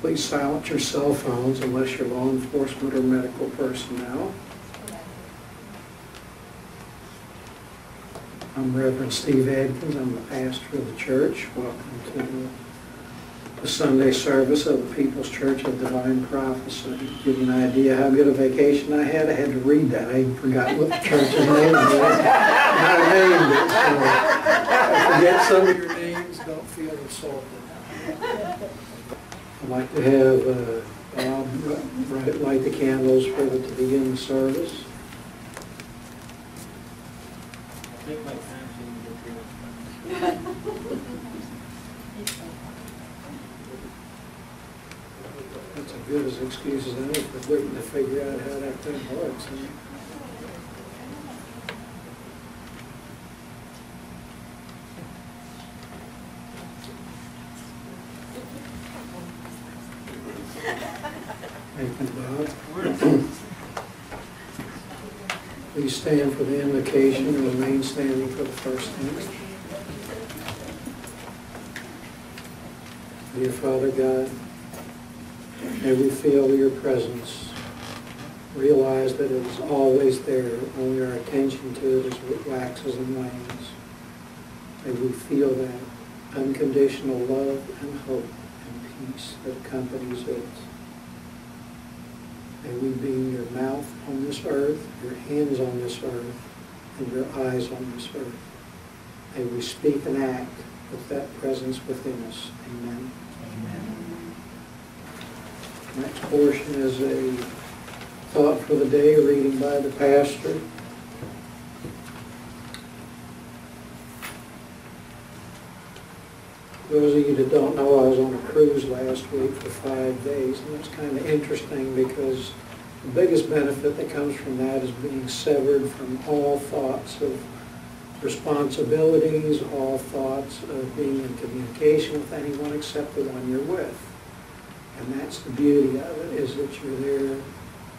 Please silence your cell phones unless you're law enforcement or medical personnel. I'm Reverend Steve Adkins. I'm the pastor of the church. Welcome to the Sunday service of the People's Church of Divine Prophecy. To give you an idea how good a vacation I had to read that. I even forgot what the church's name was. I named it, so if I forget some of your names, don't feel insulted. I'd like to have Bob light the candles to begin the service. Take my time so you can get through. That's as good as excuse as any for waiting to figure out how that thing works. Thank you, Bob. Please stand for the invocation and remain standing for the first image. Dear Father God, may we feel your presence. Realize that it is always there, only our attention to it as it waxes and wanes. May we feel that unconditional love and hope and peace that accompanies it. May we be your mouth on this earth, your hands on this earth, and your eyes on this earth. May we speak and act with that presence within us. Amen. Amen. Next portion is a thought for the day, reading by the pastor. For those of you that don't know, I was on a cruise last week for 5 days, and it's kind of interesting because the biggest benefit that comes from that is being severed from all thoughts of responsibilities, all thoughts of being in communication with anyone except the one you're with. And that's the beauty of it, is that you're there.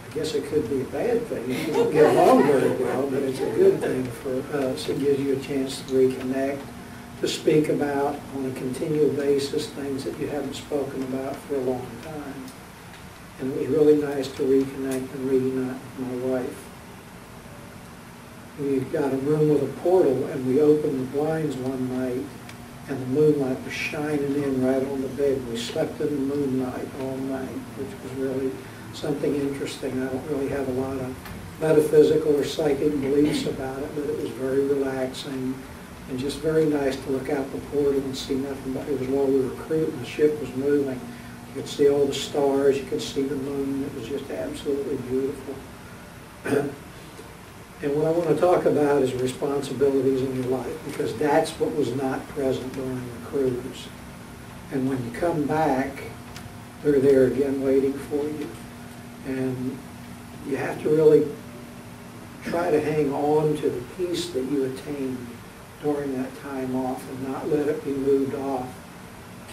I guess it could be a bad thing. You don't get along very well, but it's a good thing for us. It gives you a chance to reconnect, to speak about on a continual basis things that you haven't spoken about for a long time. And it was really nice to reconnect and reunite with my wife. We got a room with a portal, and we opened the blinds one night, and the moonlight was shining in right on the bed. We slept in the moonlight all night, which was really something interesting. I don't really have a lot of metaphysical or psychic beliefs about it, but it was very relaxing and just very nice to look out the portal and see nothing but it was while we were cruising, the ship was moving. You could see all the stars, you could see the moon. It was just absolutely beautiful. And what I want to talk about is responsibilities in your life, because that's what was not present during the cruise. And when you come back, they're there again waiting for you. And you have to really try to hang on to the peace that you attained during that time off and not let it be moved off.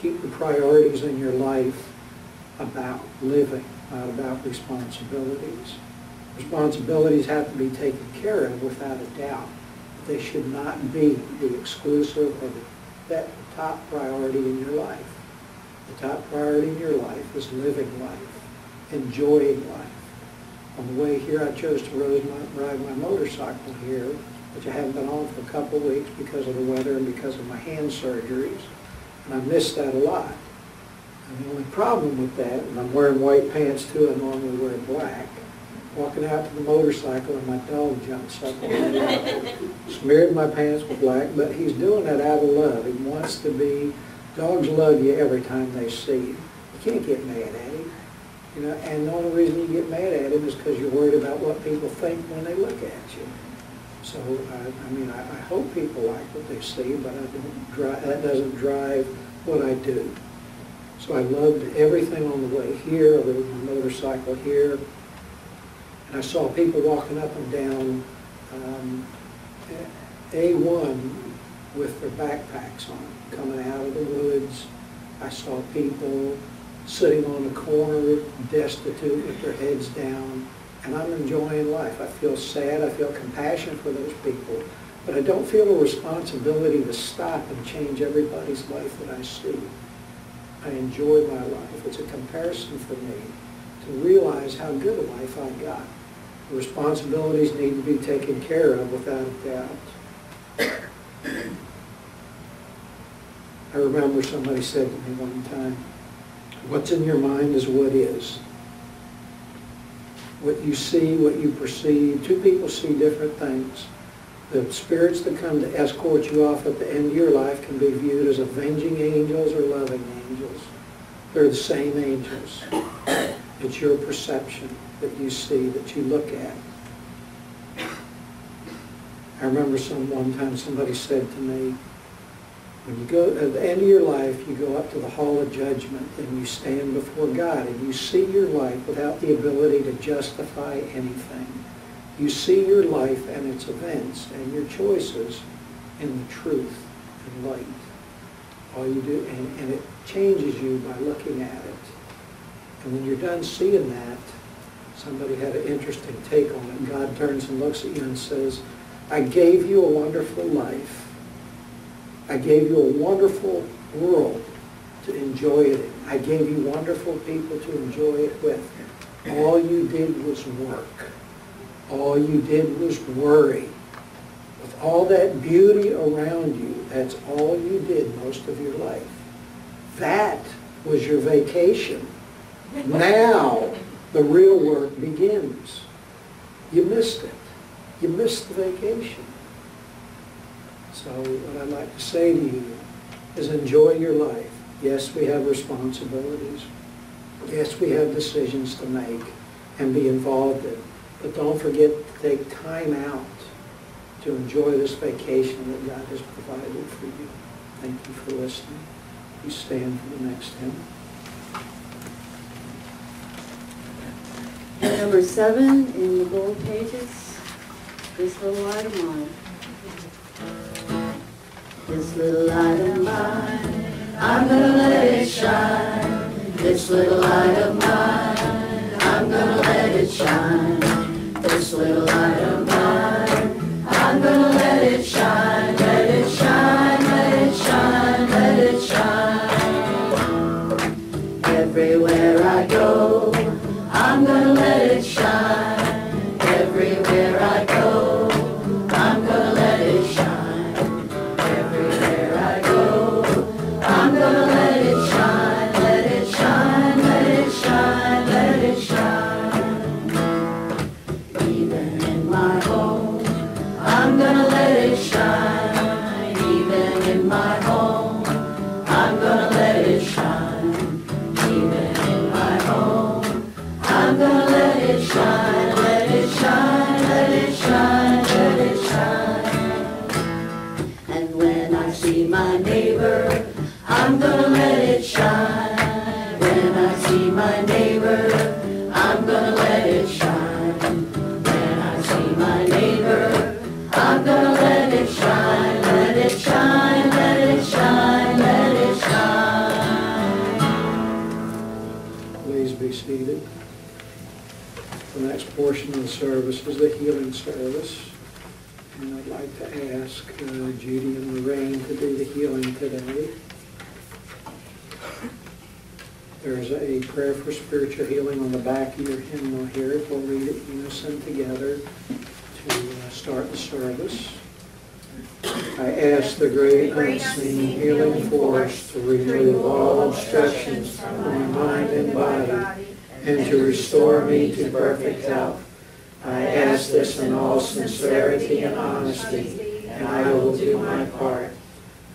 Keep the priorities in your life about living, not about responsibilities. Responsibilities have to be taken care of without a doubt. They should not be the exclusive or the top priority in your life. The top priority in your life is living life, enjoying life. On the way here, I chose to ride my motorcycle here, which I haven't been on for a couple of weeks because of the weather and because of my hand surgeries. And I missed that a lot. And the only problem with that, and I'm wearing white pants too, I normally wear black, walking out to the motorcycle and my dog jumps up on me, smeared my pants with black, but he's doing that out of love. He wants to be, dogs love you every time they see you. You can't get mad at him. You know, and the only reason you get mad at him is because you're worried about what people think when they look at you. So, I hope people like what they see, but that doesn't drive what I do. So I loved everything on the way here. I rode my motorcycle here. And I saw people walking up and down A1 with their backpacks on, coming out of the woods. I saw people sitting on the corner, destitute with their heads down. And I'm enjoying life. I feel sad, I feel compassion for those people, but I don't feel a responsibility to stop and change everybody's life that I see. I enjoy my life. It's a comparison for me to realize how good a life I got. The responsibilities need to be taken care of without a doubt. I remember somebody said to me one time, what's in your mind is what is. What you see, what you perceive, two people see different things. The spirits that come to escort you off at the end of your life can be viewed as avenging angels or loving angels. They're the same angels. It's your perception that you see, that you look at. I remember one time somebody said to me, when you go at the end of your life, you go up to the hall of judgment and you stand before God and you see your life without the ability to justify anything. You see your life and its events and your choices in the truth and light. All you do, and it changes you by looking at it. And when you're done seeing that, somebody had an interesting take on it. God turns and looks at you and says, I gave you a wonderful life. I gave you a wonderful world to enjoy it in. I gave you wonderful people to enjoy it with. All you did was work. All you did was worry. With all that beauty around you, that's all you did most of your life. That was your vacation. Now the real work begins. You missed it. You missed the vacation. So what I'd like to say to you is enjoy your life. Yes, we have responsibilities. Yes, we have decisions to make and be involved in. But don't forget to take time out to enjoy this vacation that God has provided for you. Thank you for listening. You stand for the next hymn. Number 7 in the gold pages, This Little Light of Mine. This little light of mine, I'm gonna let it shine. This little light of mine, I'm gonna let it shine. This little light of mine, I'm gonna let it shine. Let it shine, let it shine, let it shine. Everywhere I go, I'm gonna let it shine. Everywhere I go, I'm gonna let it shine. Everywhere I go, I'm gonna let it shine. Let it shine, let it shine, let it shine. Even in my home, I'm gonna let it shine. Even in my home, I'm gonna let it shine. Even in my home, I'm gonna let it shine, let it shine, let it shine, let it shine. And when I see my neighbor, I'm gonna let it shine. When I see my neighbor, I'm gonna let it shine. When I see my neighbor, I'm gonna let it shine, let it shine, let it shine, let it shine. Please be seated. The next portion of the service is the healing service. And I'd like to ask Judy and Lorraine to do the healing today. There's a prayer for spiritual healing on the back of your hymnal here. We'll read it in unison together to start the service. I ask the great unseen healing force to remove all obstructions from my mind and body and to restore me to perfect health. I ask this in all sincerity and honesty, and I will do my part.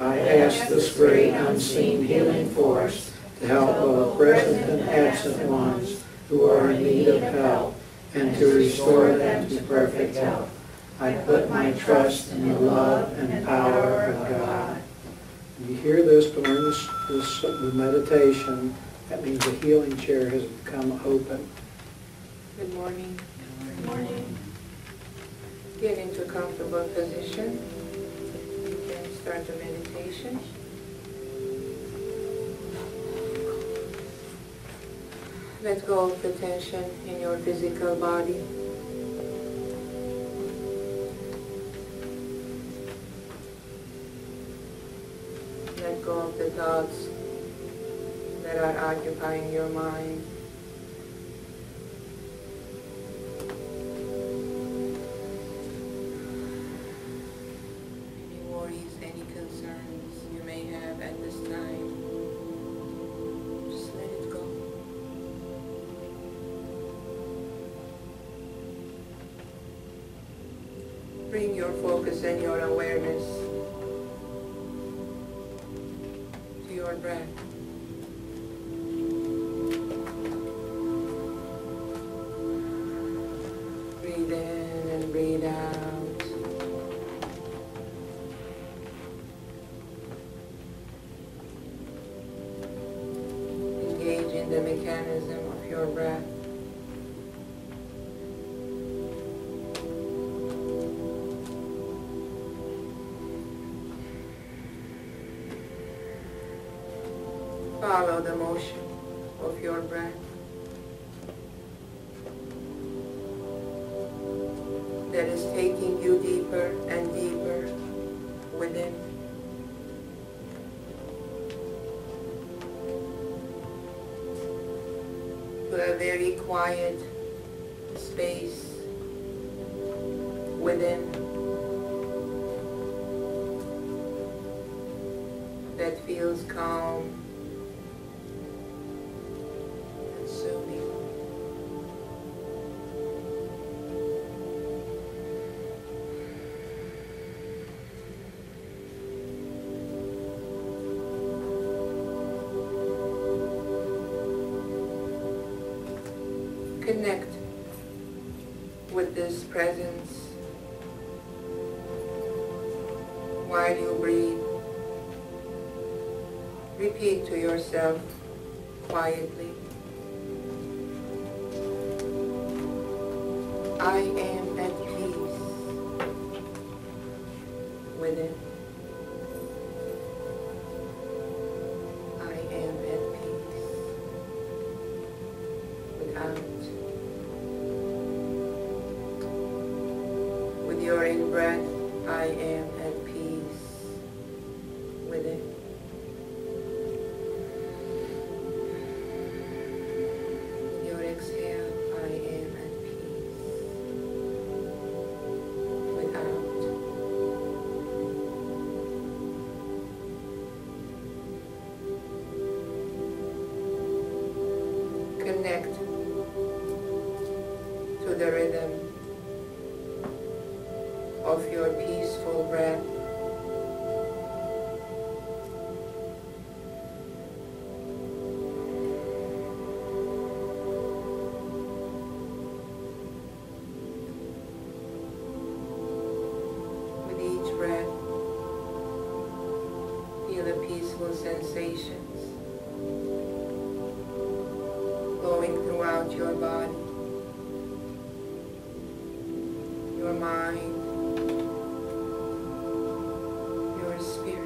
I ask this great unseen healing force to help both present and absent ones who are in need of help and to restore them to perfect health. I put my trust in the love and power of God. When you hear this during the meditation, that means the healing chair has become open. Good morning. Good morning. Get into a comfortable position. You can start the meditation. Let go of the tension in your physical body. Let go of the thoughts that are occupying your mind. Any worries, any concerns you may have at this time, just let it go. Bring your focus and your awareness to your breath. Breathe in and breathe out. Engage in the mechanism of your breath. Follow the motion of your breath. That is taking you deeper and deeper within. To a very quiet space within that feels calm and soothing. Connect with this presence while you breathe. Repeat to yourself quietly, I am at peace within. I am at peace without. With your in-breath, I am at peace within. With your exhale, I am at peace without. Connect to the rhythm of your peaceful breath. With each breath, feel the peaceful sensations going throughout your body, your mind, your spirit.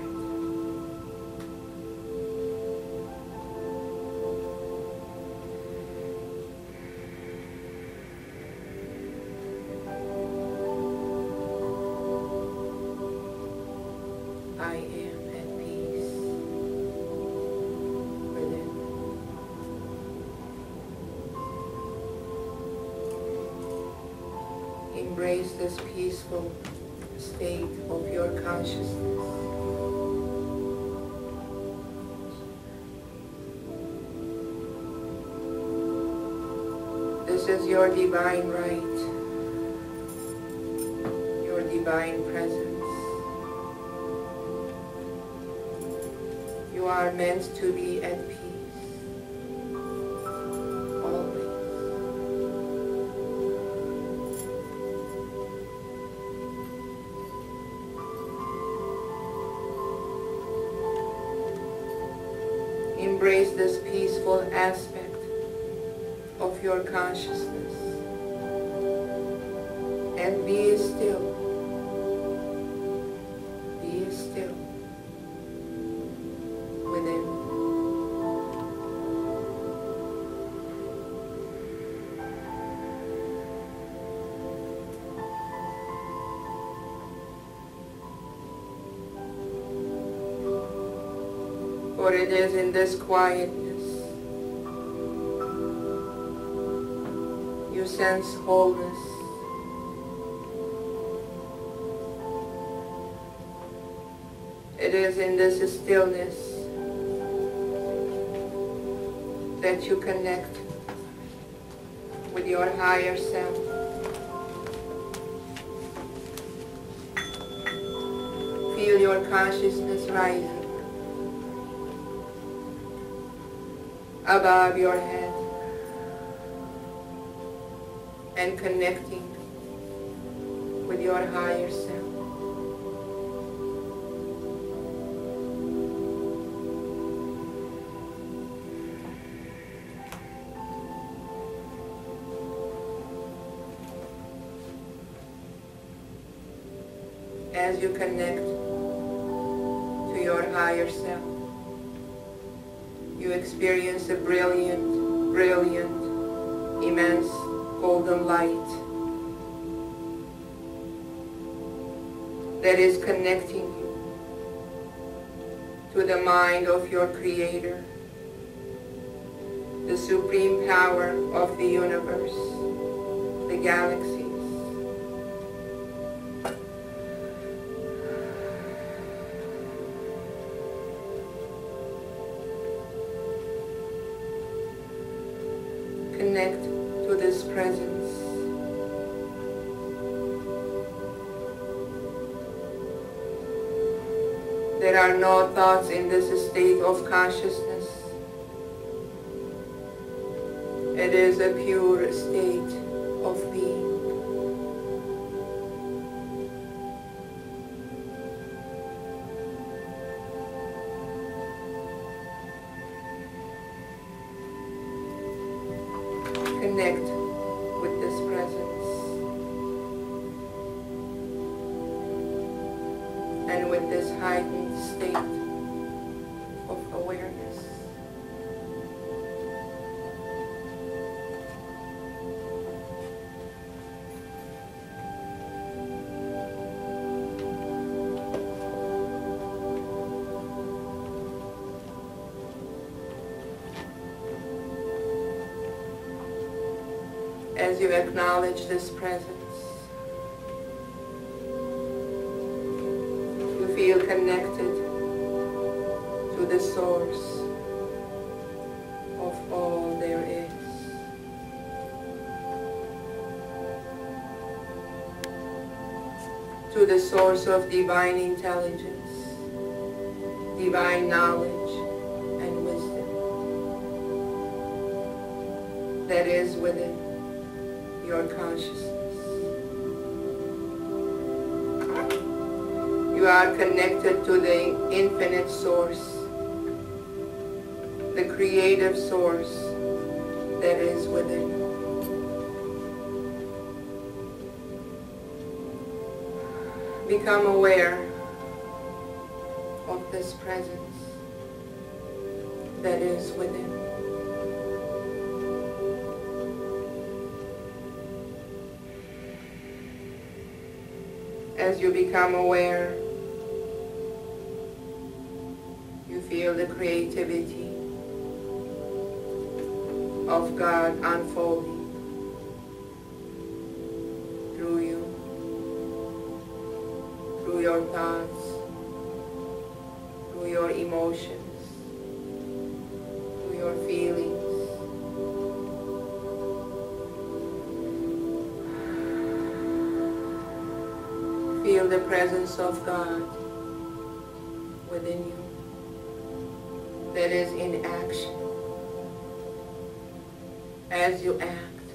I am at peace within. Embrace this peaceful state of your consciousness. This is your divine right, your divine presence. You are meant to be at peace, always. Embrace this peaceful aspect of your consciousness and be still. Be still within. For it is in this quietness you sense wholeness. It is in this stillness that you connect with your higher self. Feel your consciousness rising above your head and connecting with your higher self. As you connect to your higher self, you experience a brilliant, brilliant, immense golden light that is connecting you to the mind of your Creator, the supreme power of the universe, the galaxies. Connect to this presence. There are no thoughts in this state of consciousness. It is a pure state of being. Connect with this presence and with this heightened state of awareness. As you acknowledge this presence, you feel connected to the source of all there is. To the source of divine intelligence, divine knowledge, and wisdom that is within your consciousness. You are connected to the infinite source, the creative source that is within. Become aware of this presence that is within. As you become aware, you feel the creativity of God unfolding through you, through your thoughts, through your emotions, through your feelings. Feel the presence of God within you that is in action as you act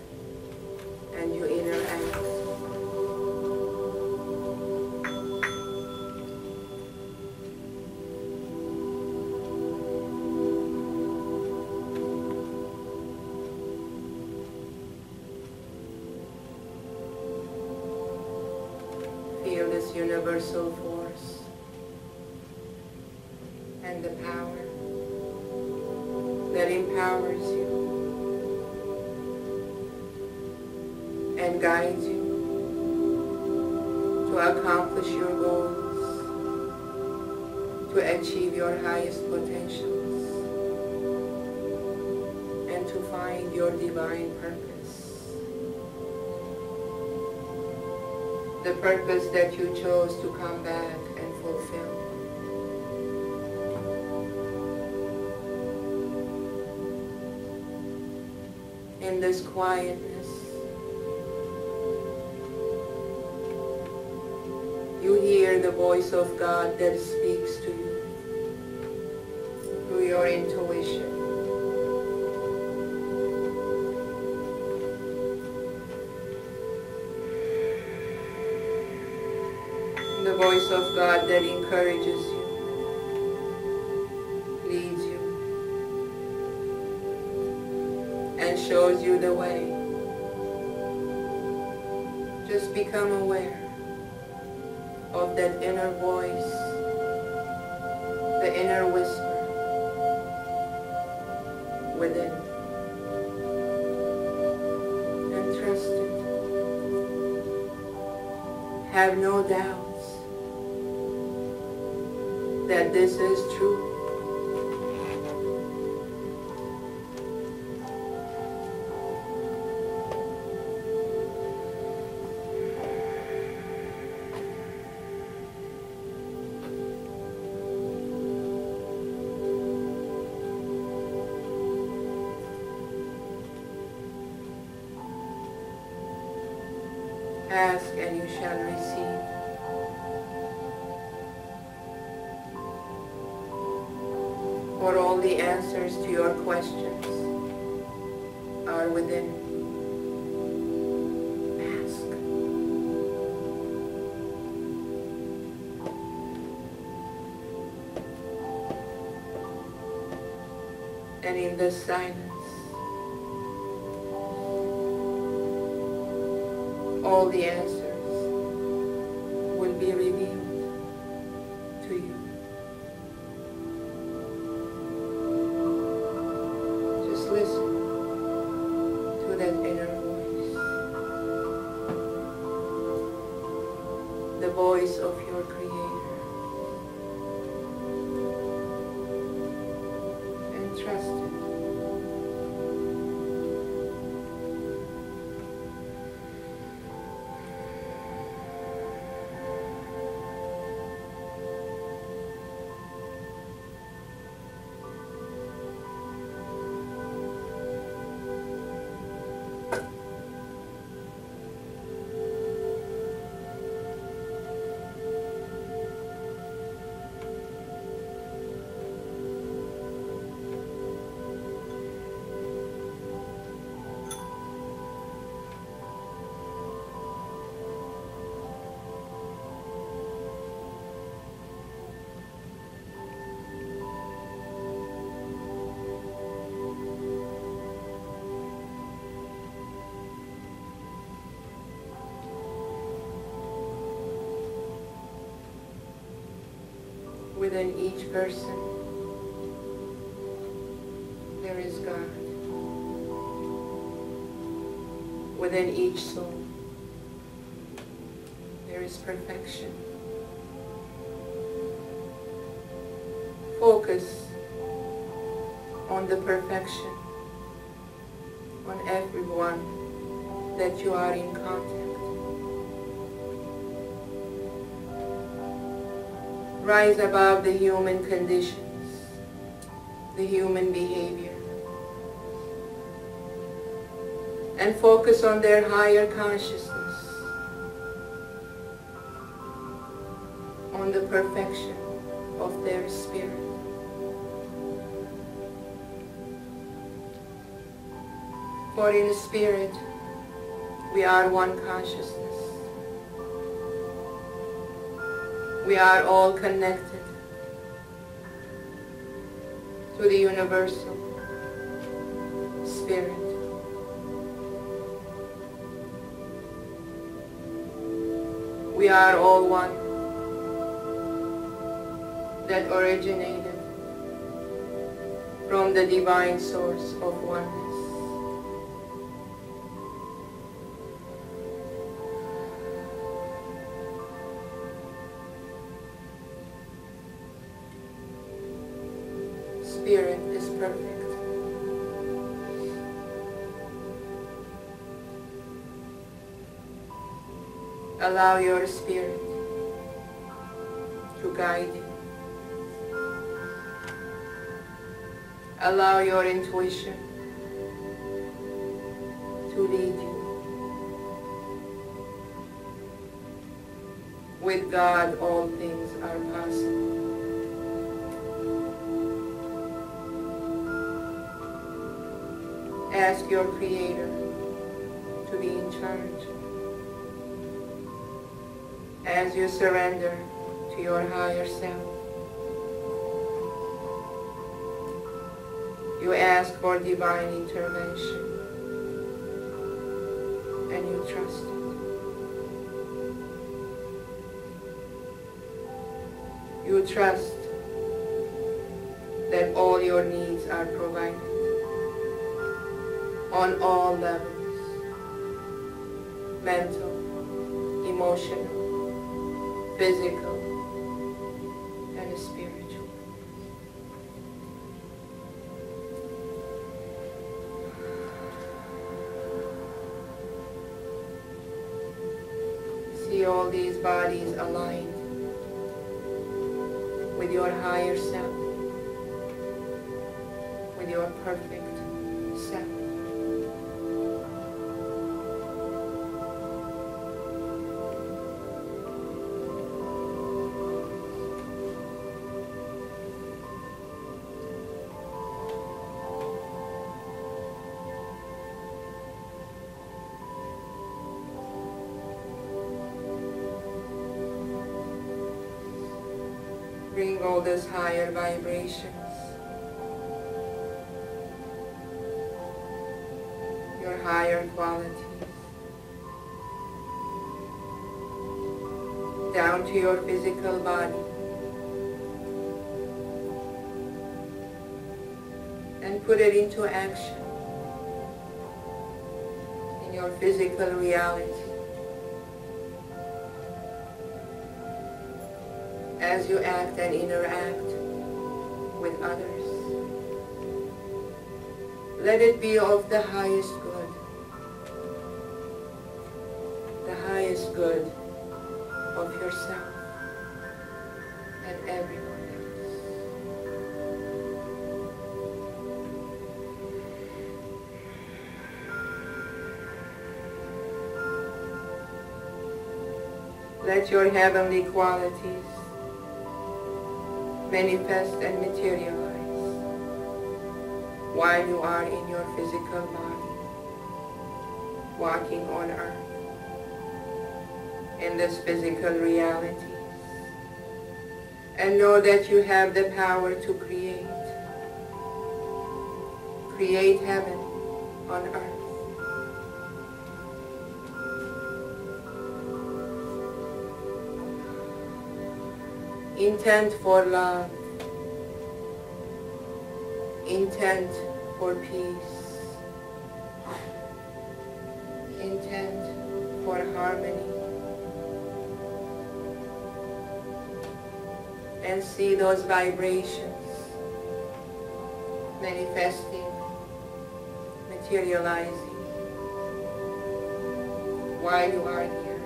and you interact. Feel this universal force and the power that empowers you and guides you to accomplish your goals, to achieve your highest potentials, and to find your divine purpose. the purpose that you chose to come back and fulfill. In this quietness, you hear the voice of God that speaks to you through your intuition. The voice of God that encourages you, leads you, and shows you the way. Just become aware of that inner voice, the inner whisper within, and trust it. Have no doubts that this is true. Ask and you shall receive. For all the answers to your questions are within. Ask. And in this silence, all the answers will be revealed to you. Just listen to that inner voice, the voice of your Creator, and trust it. Within each person, there is God. Within each soul, there is perfection. Focus on the perfection, on everyone that you are in contact. Rise above the human conditions, the human behavior, and focus on their higher consciousness, on the perfection of their spirit. For in spirit, we are one consciousness. We are all connected to the universal spirit. We are all one that originated from the divine source of oneness. Spirit is perfect. Allow your spirit to guide you. Allow your intuition to lead you. With God, all things are possible. Ask your Creator to be in charge. As you surrender to your higher self, you ask for divine intervention and you trust it. You trust that all your needs are provided on all levels: mental, emotional, physical, and spiritual. See all these bodies aligned with your higher self, with your perfect self. Bring all those higher vibrations, your higher qualities, down to your physical body, and put it into action in your physical reality. As you act and interact with others, let it be of the highest good of yourself and everyone else. Let your heavenly qualities manifest and materialize while you are in your physical body, walking on earth in this physical reality. And know that you have the power to create heaven on earth. Intent for love, intent for peace, intent for harmony. And see those vibrations manifesting, materializing while you are here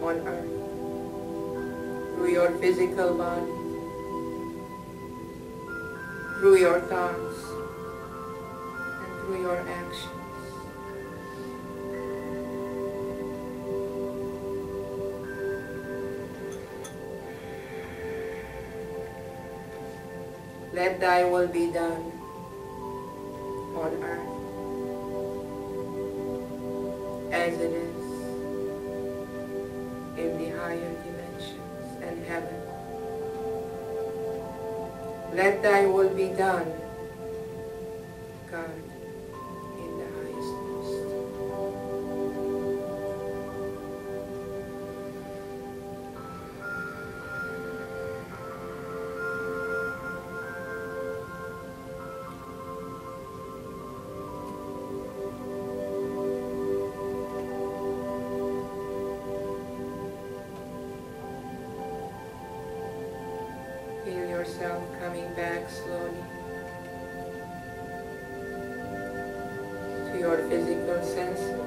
on earth. Through your physical body, through your thoughts, and through your actions. Let thy will be done on earth as it is in the higher dimensions and heaven. Let thy will be done, God, in the highest most. Feel yourself coming back slowly to your physical senses.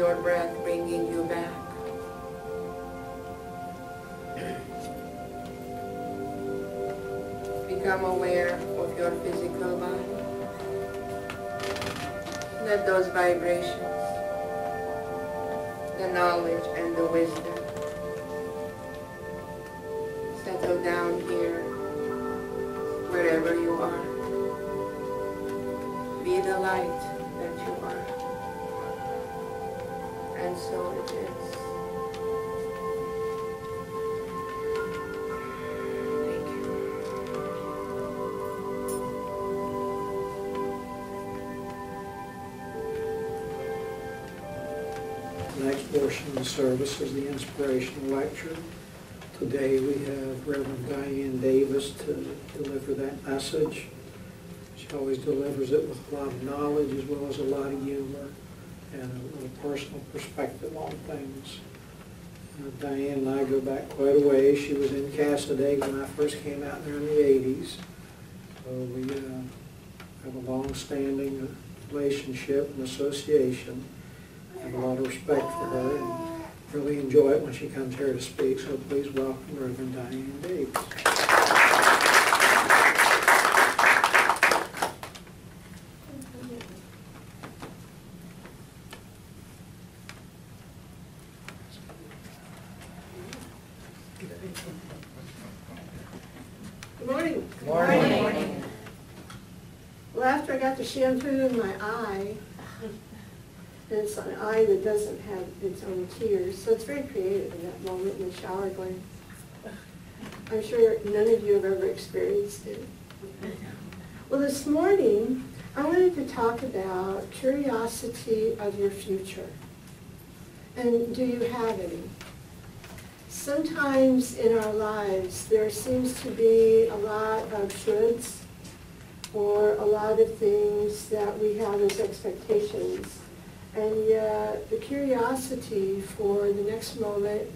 your breath bringing you back. Become aware of your physical body. Let those vibrations, the knowledge and the wisdom, settle down here, wherever you are. Be the light that you are. And so it is. Thank you. The next portion of the service is the inspirational lecture. Today we have Reverend Diane Davis to deliver that message. She always delivers it with a lot of knowledge as well as a lot of humor and a little personal perspective on things. Diane and I go back quite a ways. She was in Cassadaga when I first came out there in the 80s. So we have a long-standing relationship and association. I have a lot of respect for her and really enjoy it when she comes here to speak. So please welcome Reverend Diane Davis. Good morning. Good morning. Morning. Well, after I got the shampoo in my eye, and it's an eye that doesn't have its own tears, so it's very creative in that moment in the shower going, I'm sure none of you have ever experienced it. Well, this morning, I wanted to talk about curiosity of your future. And do you have any? Sometimes in our lives, there seems to be a lot of shoulds or a lot of things that we have as expectations. And yet the curiosity for the next moment,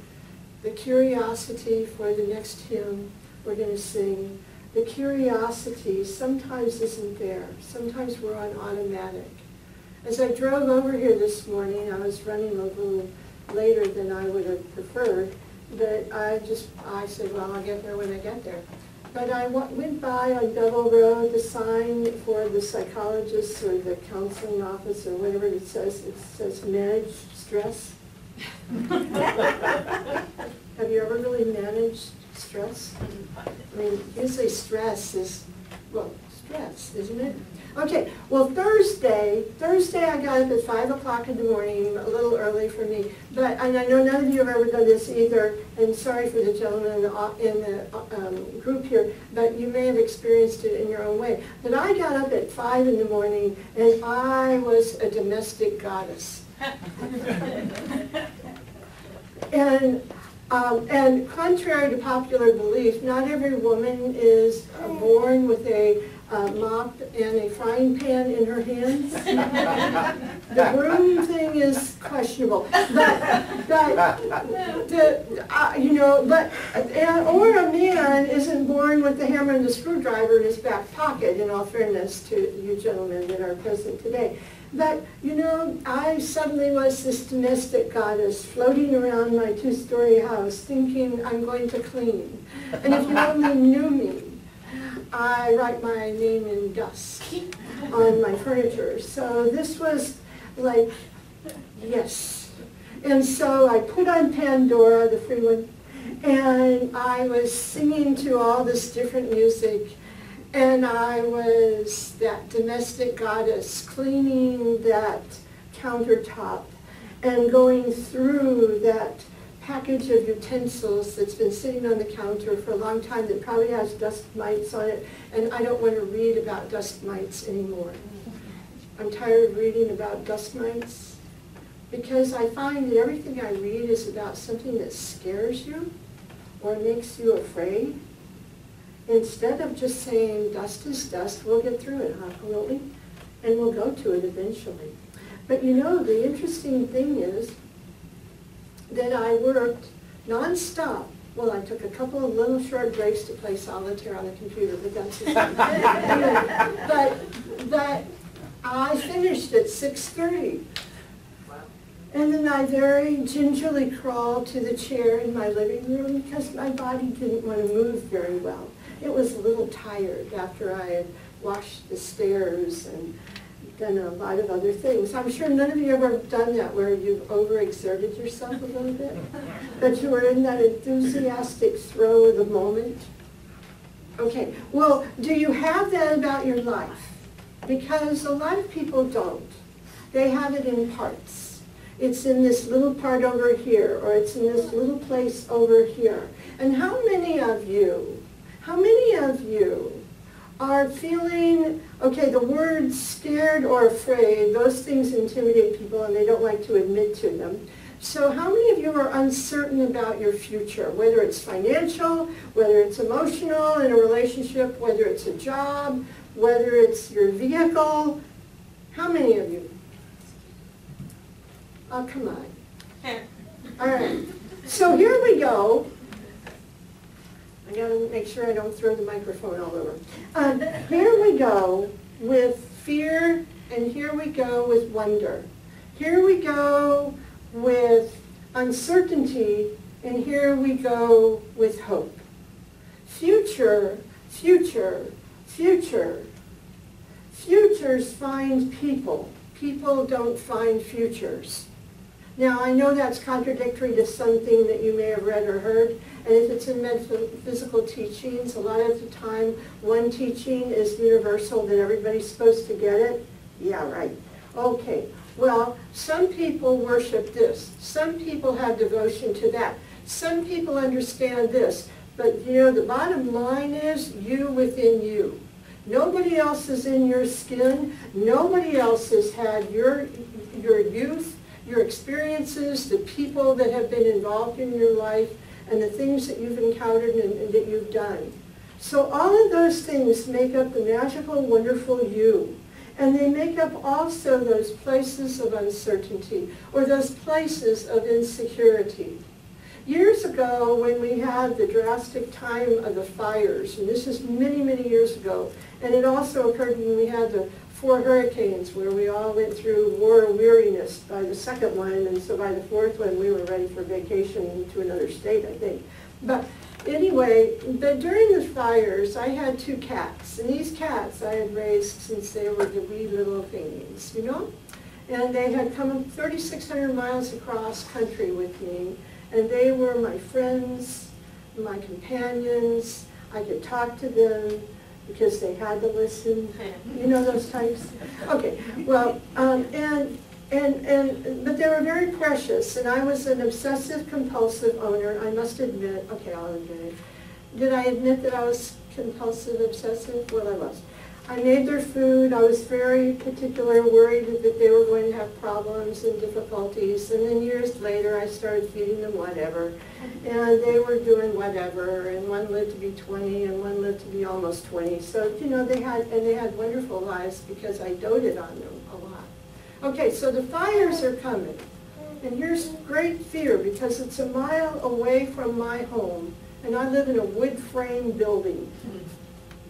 the curiosity for the next hymn we're going to sing, the curiosity sometimes isn't there. Sometimes we're on automatic. As I drove over here this morning, I was running a little later than I would have preferred, but I said, well, I'll get there when I get there. But I went by on Bevel Road, the sign for the psychologist or the counseling office or whatever it says manage stress. Have you ever really managed stress? I mean, usually stress is, well, stress, isn't it? Okay, well, Thursday I got up at 5 o'clock in the morning, a little early for me, and I know none of you have ever done this either, and sorry for the gentleman in the group here, but you may have experienced it in your own way. But I got up at 5 in the morning, and I was a domestic goddess. And contrary to popular belief, not every woman is born with a mop and a frying pan in her hands. The broom thing is questionable, or a man isn't born with the hammer and the screwdriver in his back pocket. In all fairness to you gentlemen that are present today. But, I suddenly was this domestic goddess floating around my 2-story house thinking I'm going to clean. And if you only knew me, I write my name in dust on my furniture. So this was like, yes. And so I put on Pandora, the free one, and I was singing to all this different music. And I was that domestic goddess cleaning that countertop and going through that package of utensils that's been sitting on the counter for a long time that probably has dust mites on it, and I don't want to read about dust mites anymore. I'm tired of reading about dust mites because I find that everything I read is about something that scares you or makes you afraid. Instead of just saying, dust is dust, we'll get through it, huh, won't we? And we'll go to it eventually. But the interesting thing is that I worked nonstop. Well, I took a couple of little short breaks to play solitaire on the computer, but that's just but I finished at 6:30. And then I very gingerly crawled to the chair in my living room because my body didn't want to move very well. It was a little tired after I had washed the stairs and done a lot of other things. I'm sure none of you have ever done that where you've overexerted yourself a little bit, but you were in that enthusiastic throw of the moment. Okay, well, do you have that about your life? Because a lot of people don't. They have it in parts. It's in this little part over here, or it's in this little place over here. And how many of you are feeling, okay, the words scared or afraid, those things intimidate people and they don't like to admit to them. So how many of you are uncertain about your future, whether it's financial, whether it's emotional, in a relationship, whether it's a job, whether it's your vehicle? How many of you? Oh, come on. All right. So here we go. I gotta make sure I don't throw the microphone all over. Here we go with fear, and here we go with wonder. Here we go with uncertainty, and here we go with hope. Future, future, future. Futures find people. People don't find futures. Now, I know that's contradictory to something that you may have read or heard, and if it's in metaphysical teachings, a lot of the time, one teaching is universal, that everybody's supposed to get it. Yeah, right. Okay. Well, some people worship this. Some people have devotion to that. Some people understand this. But, you know, the bottom line is you within you. Nobody else is in your skin. Nobody else has had your youth, your experiences, the people that have been involved in your life, and the things that you've encountered and that you've done. So all of those things make up the magical, wonderful you. And they make up also those places of uncertainty, or those places of insecurity. Years ago, when we had the drastic time of the fires, and this is many, many years ago, and it also occurred when we had the 4 hurricanes where we all went through war weariness by the second one, and so by the 4th one we were ready for vacation to another state, I think. But anyway, during the fires I had 2 cats, and these cats I had raised since they were the wee little thingies, you know? And they had come 3,600 miles across country with me, and they were my friends, my companions. I could talk to them because they had to listen. You know those types? Okay, well, but they were very precious, and I was an obsessive compulsive owner, I must admit. Okay, I'll admit it. Did I admit that I was compulsive obsessive? Well, I was. I made their food. I was very particular, worried that they were going to have problems and difficulties. And then years later, I started feeding them whatever. And they were doing whatever. And one lived to be 20, and one lived to be almost 20. So, you know, they had wonderful lives because I doted on them a lot. Okay, so the fires are coming. And here's great fear because it's a mile away from my home. And I live in a wood frame building.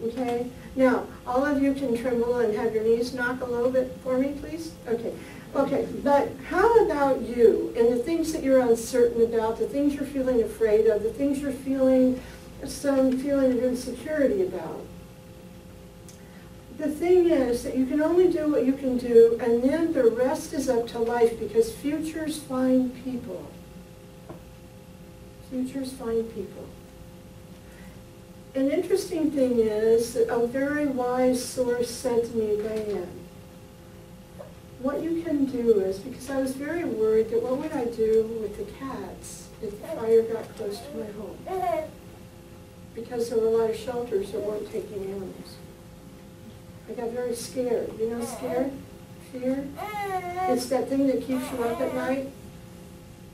Okay? Now, all of you can tremble and have your knees knock a little bit for me, please? Okay. Okay, but how about you and the things that you're uncertain about, the things you're feeling afraid of, the things you're feeling some feeling of insecurity about? The thing is that you can only do what you can do, and then the rest is up to life, because futures find people. Futures find people. An interesting thing is that a very wise source said to me, Diane, what you can do is, because I was very worried that what would I do with the cats if the fire got close to my home? Because there were a lot of shelters that weren't taking animals. I got very scared. You know scared? Fear? It's that thing that keeps you up at night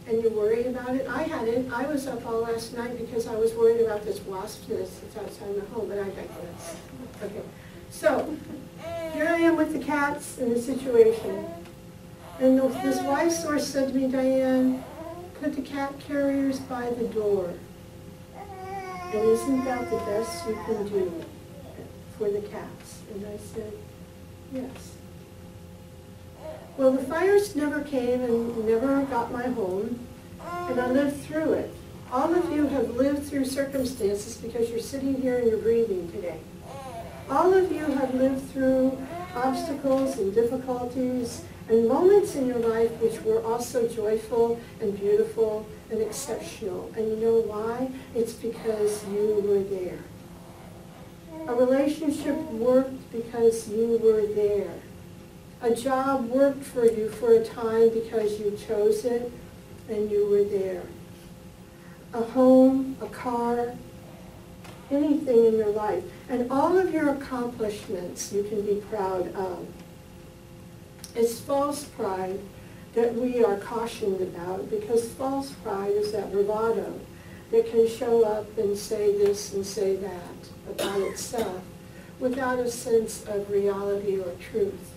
and you worry about it. I had it. I was up all last night because I was worried about this wasp nest that's outside my home, but I digress. Okay. So, here I am with the cats in the situation. And this wise source said to me, Diane, put the cat carriers by the door. And isn't that the best you can do for the cats? And I said, yes. Well, the fires never came and never got my home, and I lived through it. All of you have lived through circumstances because you're sitting here and you're breathing today. All of you have lived through obstacles and difficulties and moments in your life which were also joyful and beautiful and exceptional. And you know why? It's because you were there. A relationship worked because you were there. A job worked for you for a time because you chose it and you were there. A home, a car, anything in your life. And all of your accomplishments you can be proud of. It's false pride that we are cautioned about, because false pride is that bravado that can show up and say this and say that about itself without a sense of reality or truth.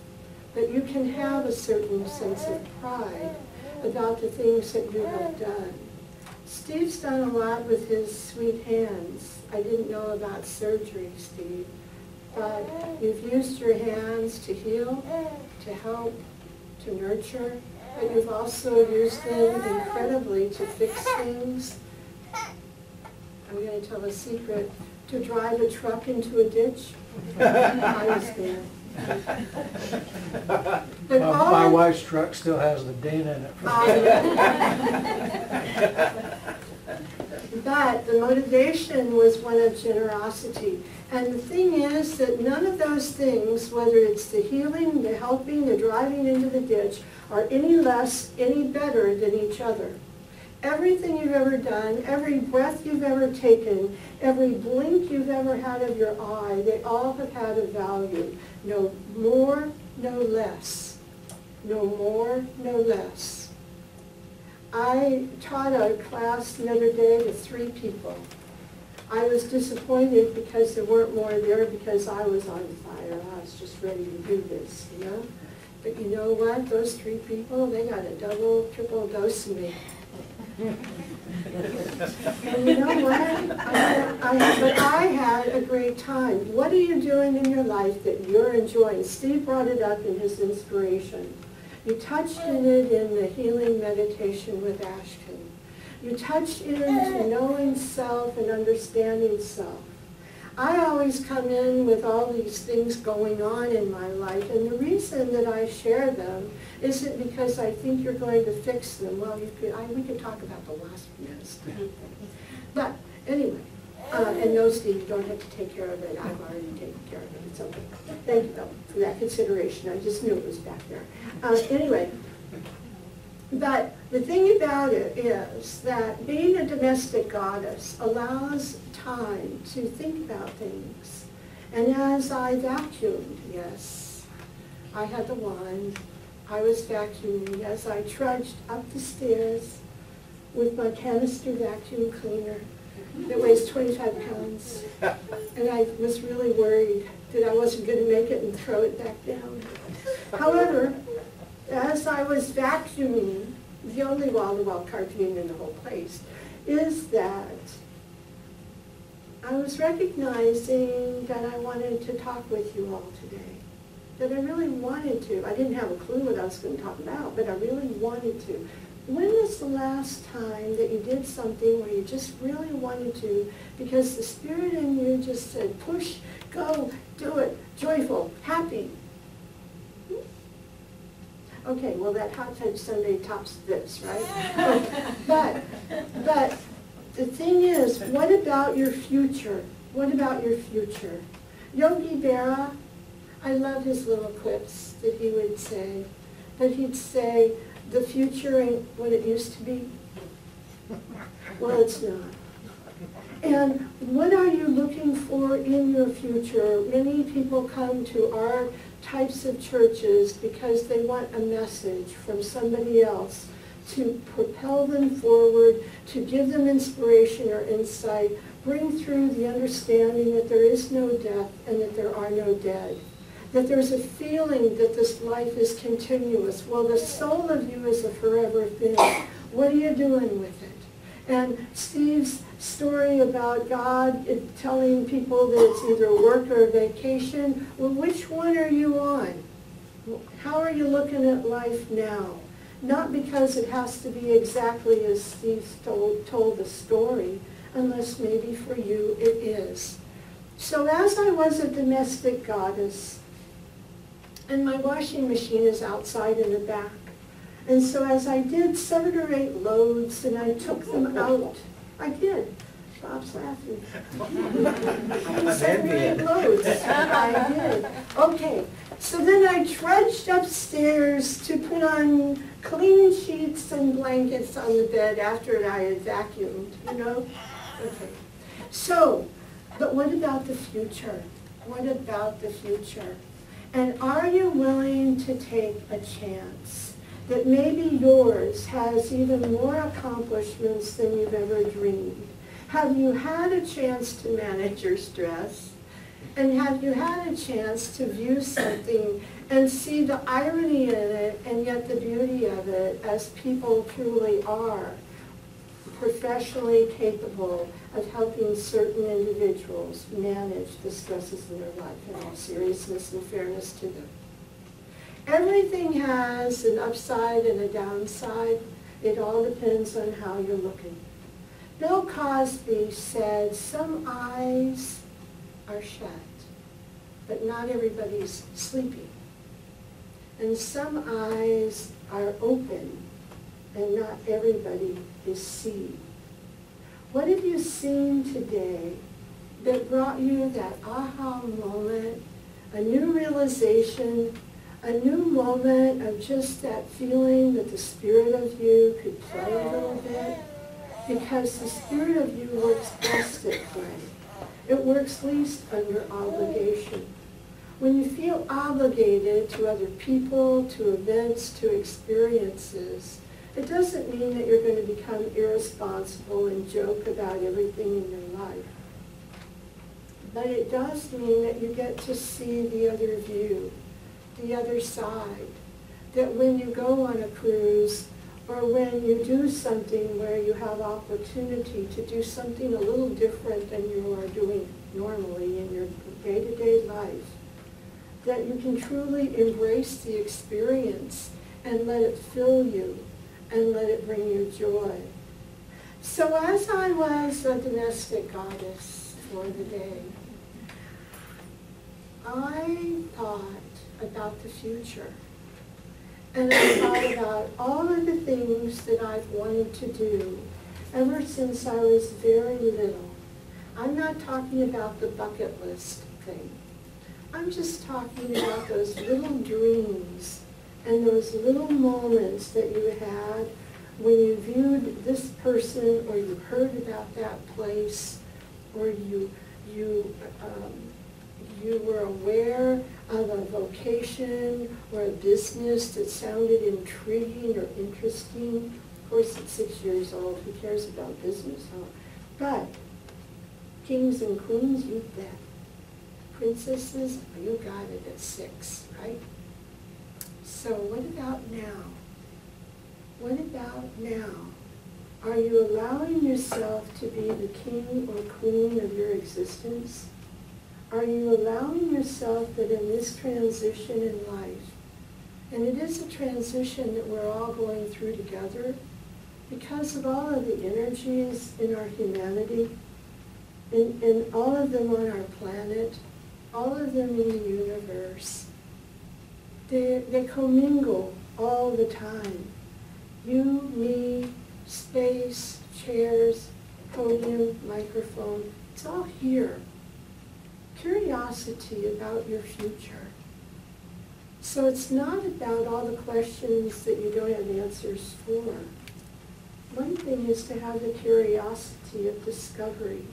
But you can have a certain sense of pride about the things that you have done. Steve's done a lot with his sweet hands. I didn't know about surgery, Steve, but you've used your hands to heal, to help, to nurture, but you've also used them incredibly to fix things. I'm going to tell a secret. To drive a truck into a ditch. I was there. But My wife's truck still has the Daine in it. But the motivation was one of generosity. And the thing is that none of those things, whether it's the healing, the helping, the driving into the ditch, are any less, any better than each other. Everything you've ever done, every breath you've ever taken, every blink you've ever had of your eye, they all have had a value. No more, no less. No more, no less. I taught a class the other day to 3 people. I was disappointed because there weren't more there because I was on fire. I was just ready to do this, you know? But you know what? Those 3 people, they got a double, triple dose of me. And you know what? But I had a great time. What are you doing in your life that you're enjoying? Steve brought it up in his inspiration. You touched in it in the healing meditation with Ashkhen. You touched into knowing self and understanding self. I always come in with all these things going on in my life, and the reason that I share them isn't because I think you're going to fix them. Well, we could talk about the wasp nest. But anyway, and no, Steve, you don't have to take care of it. I've already taken care of it. It's okay. Thank you, though, for that consideration. I just knew it was back there. Anyway, but the thing about it is that being a domestic goddess allows time to think about things. And as I vacuumed, yes, I had the wand, I was vacuuming as I trudged up the stairs with my canister vacuum cleaner that weighs 25 pounds. And I was really worried that I wasn't going to make it and throw it back down. However, as I was vacuuming, the only wall-to-wall cartoon in the whole place is that I was recognizing that I wanted to talk with you all today. That I really wanted to. I didn't have a clue what I was going to talk about, but I really wanted to. When was the last time that you did something where you just really wanted to, because the spirit in you just said, push, go, do it, joyful, happy? Okay, well that Hot Touch Sunday tops this, right? But the thing is, what about your future? What about your future? Yogi Berra, I love his little quips that he would say. That he'd say, the future ain't what it used to be. Well, it's not. And what are you looking for in your future? Many people come to our types of churches because they want a message from somebody else to propel them forward, to give them inspiration or insight, bring through the understanding that there is no death and that there are no dead. That there's a feeling that this life is continuous. Well, the soul of you is a forever thing. What are you doing with it? And Steve's story about God telling people that it's either work or vacation, well, which one are you on? How are you looking at life now? Not because it has to be exactly as Steve told the story, unless maybe for you it is. So as I was a domestic goddess, and my washing machine is outside in the back, and so as I did 7 or 8 loads and I took them out, I did. Bob's laughing. 7 or 8 loads, I did. Okay, so then I trudged upstairs to put on clean sheets and blankets on the bed after I had vacuumed, you know? Okay. So, but what about the future? What about the future? And are you willing to take a chance that maybe yours has even more accomplishments than you've ever dreamed? Have you had a chance to manage your stress? And have you had a chance to view something and see the irony in it and yet the beauty of it as people truly are, professionally capable of helping certain individuals manage the stresses in their life in all seriousness and fairness to them? Everything has an upside and a downside. It all depends on how you're looking. Bill Cosby said, some eyes are shut, but not everybody's sleeping. And some eyes are open, and not everybody is seeing. What have you seen today that brought you that aha moment, a new realization, a new moment of just that feeling that the spirit of you could play a little bit? Because the spirit of you works best at play. It works least under obligation. When you feel obligated to other people, to events, to experiences, it doesn't mean that you're going to become irresponsible and joke about everything in your life. But it does mean that you get to see the other view, the other side. That when you go on a cruise, or when you do something where you have opportunity to do something a little different than you are doing normally in your day-to-day life, that you can truly embrace the experience and let it fill you and let it bring you joy. So as I was a domestic goddess for the day, I thought about the future. And I thought about all of the things that I've wanted to do ever since I was very little. I'm not talking about the bucket list thing. I'm just talking about those little dreams and those little moments that you had when you viewed this person, or you heard about that place, or you were aware of a vocation or a business that sounded intriguing or interesting. Of course, at 6 years old, who cares about business, huh? But kings and queens, you bet. Princesses, you got it at 6, right? So what about now? What about now? Are you allowing yourself to be the king or queen of your existence? Are you allowing yourself that in this transition in life, and it is a transition that we're all going through together, because of all of the energies in our humanity, and all of them on our planet, all of them in the universe, they commingle all the time. You, me, space, chairs, podium, microphone, it's all here. Curiosity about your future. So it's not about all the questions that you don't have answers for. One thing is to have the curiosity of discovery.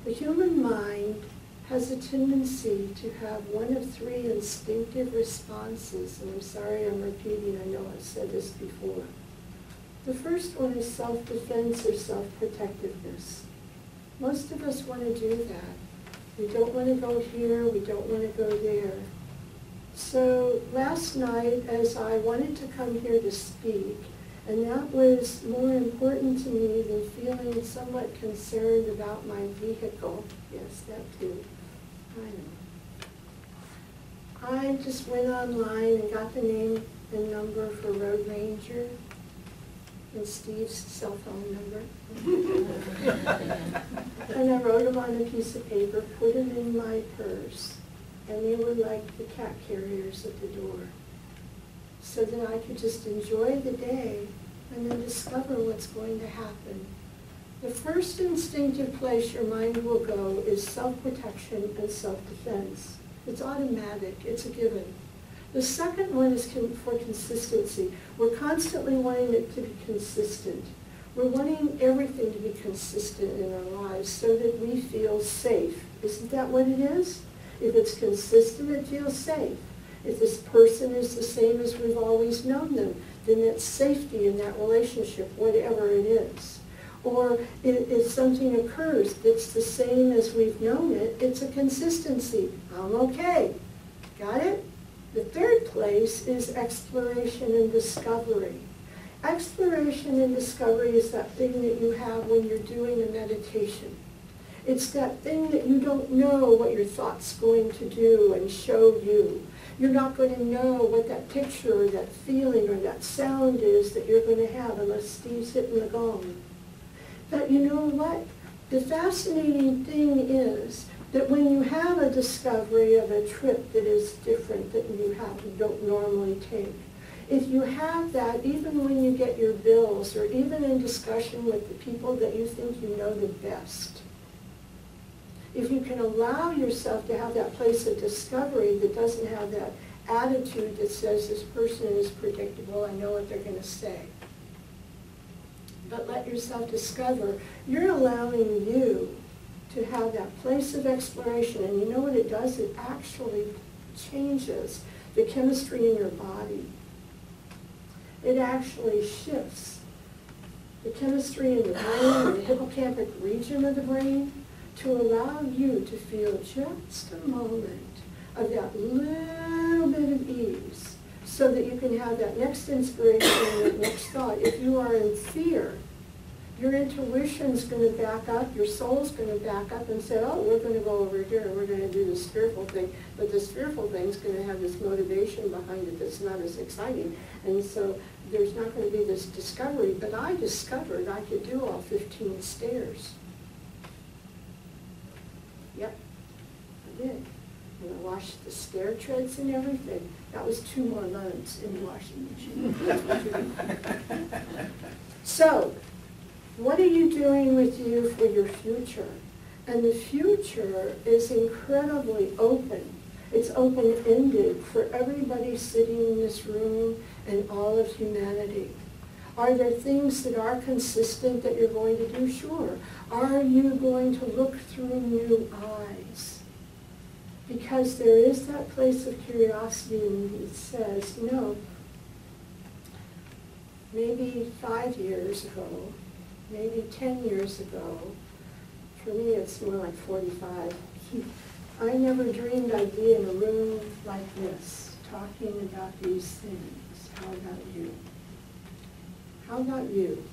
The human mind has a tendency to have one of 3 instinctive responses, and I'm sorry I'm repeating, I know I've said this before. The first one is self-defense or self-protectiveness. Most of us want to do that. We don't want to go here, we don't want to go there. So last night, as I wanted to come here to speak, and that was more important to me than feeling somewhat concerned about my vehicle. Yes, that too. I I just went online and got the name and number for Road Ranger and Steve's cell phone number. And I wrote them on a piece of paper, put them in my purse, and they were like the cat carriers at the door, so that I could just enjoy the day and then discover what's going to happen. The first instinctive place your mind will go is self-protection and self-defense. It's automatic, it's a given. The second one is for consistency. We're constantly wanting it to be consistent. We're wanting everything to be consistent in our lives so that we feel safe. Isn't that what it is? If it's consistent, it feels safe. If this person is the same as we've always known them, then it's safety in that relationship, whatever it is. Or if something occurs that's the same as we've known it, it's a consistency. I'm okay. Got it? The third place is exploration and discovery. Exploration and discovery is that thing that you have when you're doing a meditation. It's that thing that you don't know what your thought's going to do and show you. You're not going to know what that picture or that feeling or that sound is that you're going to have unless Steve's hitting the gong. But you know what? The fascinating thing is that when you have a discovery of a trip that is different that you don't normally take, if you have that, even when you get your bills or even in discussion with the people that you think you know the best, if you can allow yourself to have that place of discovery that doesn't have that attitude that says this person is predictable, I know what they're going to say, but let yourself discover, you're allowing you to have that place of exploration. And you know what it does? It actually changes the chemistry in your body. It actually shifts the chemistry in the brain, the hippocampus region of the brain, to allow you to feel just a moment of that little bit of ease so that you can have that next inspiration and that next thought. If you are in fear, your intuition's going to back up, your soul's going to back up and say, oh, we're going to go over here and we're going to do this fearful thing. But this fearful thing's going to have this motivation behind it that's not as exciting. And so there's not going to be this discovery. But I discovered I could do all 15 stairs. Yep, I did. And I washed the stair treads and everything. That was 2 more loads in the washing machine. So, what are you doing with you for your future? And the future is incredibly open. It's open-ended for everybody sitting in this room and all of humanity. Are there things that are consistent that you're going to do? Sure. Are you going to look through new eyes? Because there is that place of curiosity, and he says, you know, maybe 5 years ago, maybe 10 years ago, for me it's more like 45, I never dreamed I'd be in a room like this, talking about these things. How about you? How about you?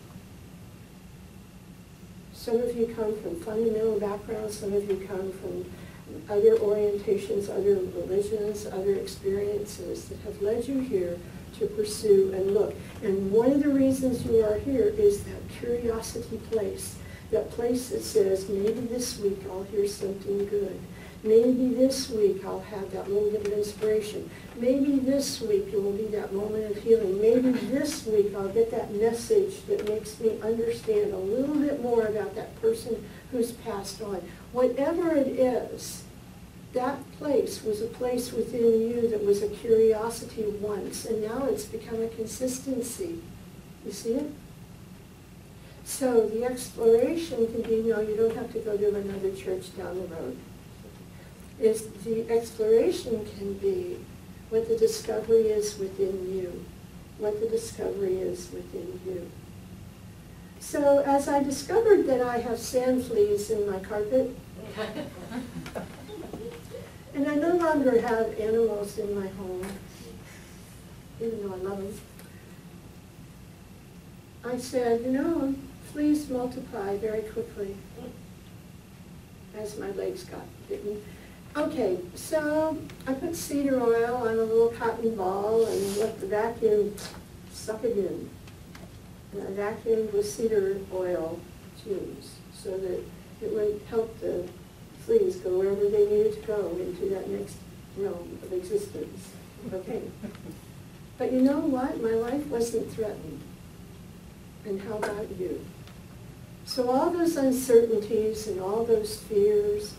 Some of you come from fundamental backgrounds, some of you come from other orientations, other religions, other experiences that have led you here to pursue and look. And one of the reasons you are here is that curiosity place, that place that says, maybe this week I'll hear something good. Maybe this week I'll have that little bit of inspiration. Maybe this week it will be that moment of healing. Maybe this week I'll get that message that makes me understand a little bit more about that person who's passed on. Whatever it is, that place was a place within you that was a curiosity once, and now it's become a consistency. You see it? So the exploration can be, no, you don't have to go to another church down the road. The exploration can be what the discovery is within you, what the discovery is within you. So as I discovered that I have sand fleas in my carpet, and I no longer have animals in my home, even though I love them, I said, you know, fleas multiply very quickly as my legs got bitten. Okay, so I put cedar oil on a little cotton ball and let the vacuum suck it in. And I vacuumed with cedar oil fumes so that it would help the fleas go wherever they needed to go into that next realm of existence. Okay. But you know what? My life wasn't threatened. And how about you? So all those uncertainties and all those fears,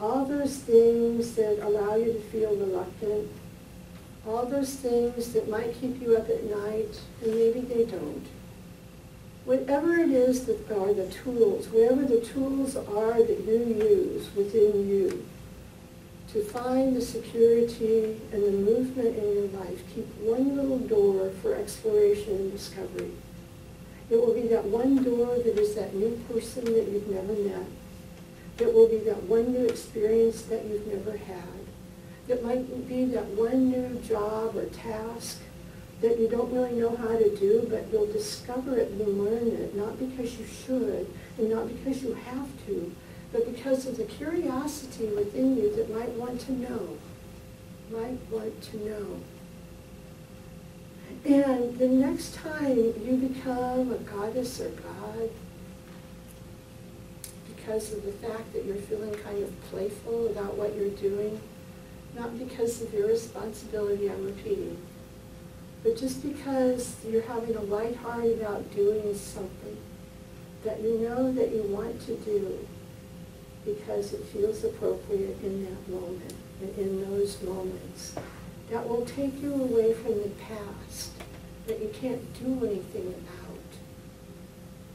all those things that allow you to feel reluctant, all those things that might keep you up at night, and maybe they don't. Whatever it is that are the tools, whatever the tools are that you use within you to find the security and the movement in your life, keep one little door for exploration and discovery. It will be that one door that is that new person that you've never met. It will be that one new experience that you've never had. It might be that one new job or task that you don't really know how to do, but you'll discover it and learn it, not because you should and not because you have to, but because of the curiosity within you that might want to know, And the next time you become a goddess or god, because of the fact that you're feeling kind of playful about what you're doing, not because of your responsibility, I'm repeating, but just because you're having a light heart about doing something that you know that you want to do because it feels appropriate in that moment and in those moments. That will take you away from the past that you can't do anything about.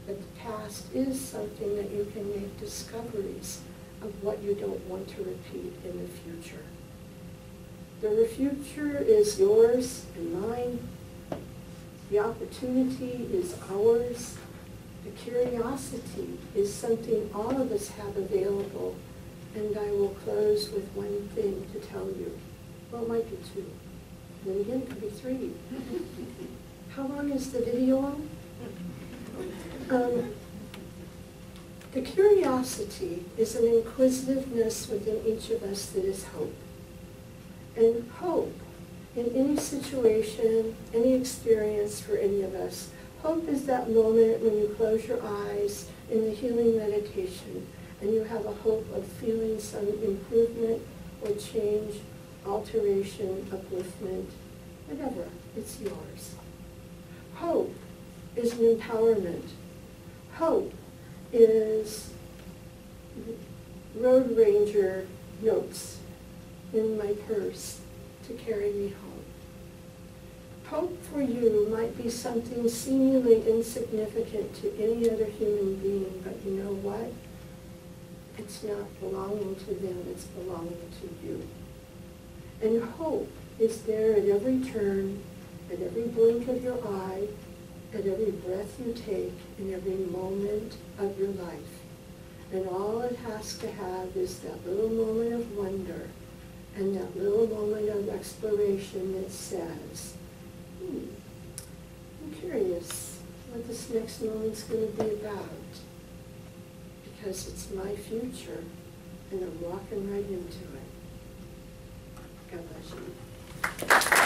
But the past is something that you can make discoveries of what you don't want to repeat in the future. The future is yours and mine. The opportunity is ours. The curiosity is something all of us have available. And I will close with one thing to tell you. Well, it might be two. Then again, it could be three. How long is the video on? The curiosity is an inquisitiveness within each of us that is hope. And hope, in any situation, any experience for any of us, hope is that moment when you close your eyes in the healing meditation and you have a hope of feeling some improvement or change, alteration, upliftment, whatever, it's yours. Hope is an empowerment. Hope is road ranger notes in my purse to carry me home. Hope for you might be something seemingly insignificant to any other human being, but you know what? It's not belonging to them, it's belonging to you. And hope is there at every turn, at every blink of your eye, at every breath you take, in every moment of your life. And all it has to have is that little moment of wonder and that little moment of exploration that says, I'm curious what this next moment's going to be about, because it's my future and I'm walking right into it. God bless you.